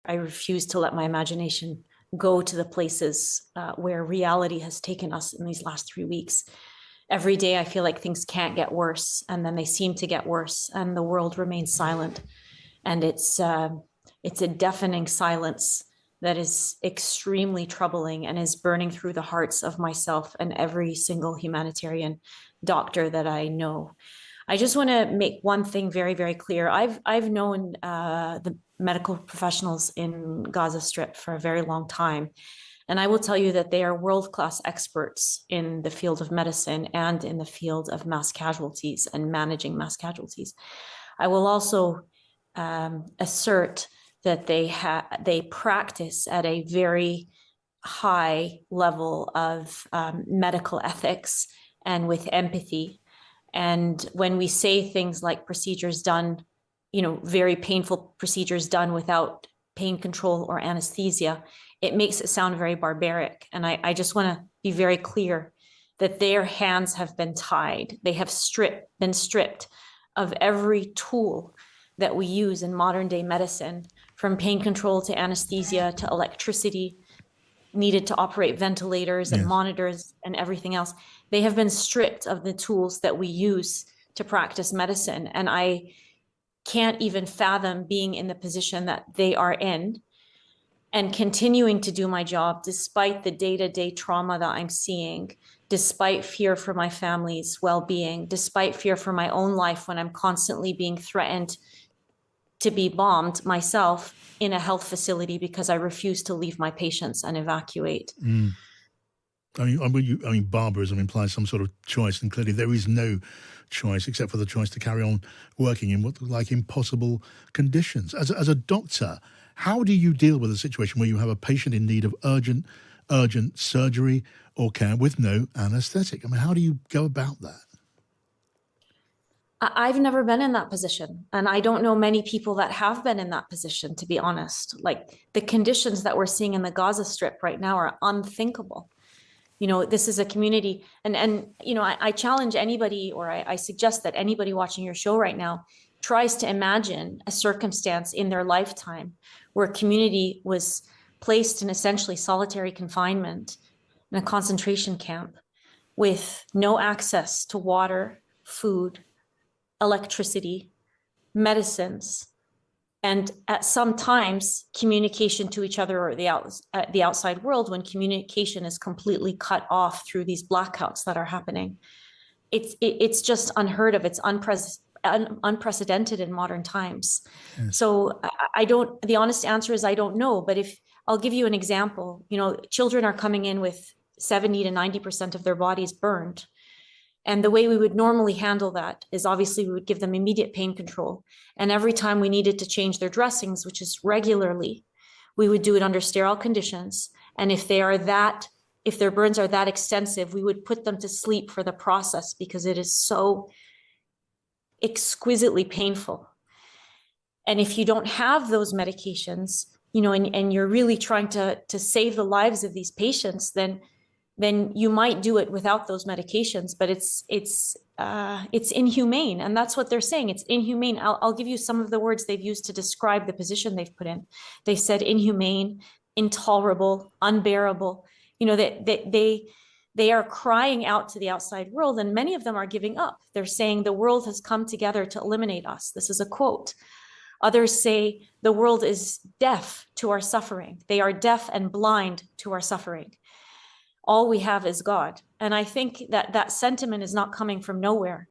I refuse to let my imagination go to the places where reality has taken us in these last 3 weeks. Every day I feel like things can't get worse, and then they seem to get worse, and the world remains silent. And it's a deafening silence that is extremely troubling and is burning through the hearts of myself and every single humanitarian doctor that I know. I just want to make one thing very, very clear. I've known the medical professionals in Gaza Strip for a very long time. And I will tell you that they are world-class experts in the field of medicine and in the field of mass casualties and managing mass casualties. I will also assert that they practice at a very high level of medical ethics and with empathy. And when we say things like procedures done, very painful procedures done without pain control or anesthesia, it makes it sound very barbaric. And I just want to be very clear that their hands have been tied. They have been stripped of every tool that we use in modern day medicine, from pain control to anesthesia to electricity needed to operate ventilators and monitors and everything else. They have been stripped of the tools that we use to practice medicine. And I can't even fathom being in the position that they are in and continuing to do my job despite the day-to-day trauma that I'm seeing, despite fear for my family's well-being, despite fear for my own life when I'm constantly being threatened to be bombed myself in a health facility because I refuse to leave my patients and evacuate. I mean, barbarism implies some sort of choice, and clearly there is no choice except for the choice to carry on working in what look like impossible conditions. As a doctor, how do you deal with a situation where you have a patient in need of urgent surgery or care with no anesthetic? I mean, how do you go about that? I've never been in that position, and I don't know many people that have been in that position, to be honest. Like, the conditions that we're seeing in the Gaza Strip right now are unthinkable. This is a community, and I challenge anybody, or I suggest that anybody watching your show right now tries to imagine a circumstance in their lifetime where a community was placed in essentially solitary confinement in a concentration camp with no access to water, food, electricity, medicines, and at some times communication to each other or the outside world, when communication is completely cut off through these blackouts that are happening. It's just unheard of. It's unprecedented in modern times. Yes. So the honest answer is I don't know, but I'll give you an example. Children are coming in with 70 to 90% of their bodies burned. And the way we would normally handle that is obviously we would give them immediate pain control. And every time we needed to change their dressings, which is regularly, we would do it under sterile conditions. And if their burns are that extensive, we would put them to sleep for the process because it is so exquisitely painful. And if you don't have those medications, and you're really trying to save the lives of these patients, then you might do it without those medications, but it's inhumane. And that's what they're saying. It's inhumane. I'll give you some of the words they've used to describe the position they've put in. They said inhumane, intolerable, unbearable. They are crying out to the outside world, and many of them are giving up. They're saying the world has come together to eliminate us. This is a quote. Others say the world is deaf to our suffering. They are deaf and blind to our suffering. All we have is God. And I think that sentiment is not coming from nowhere.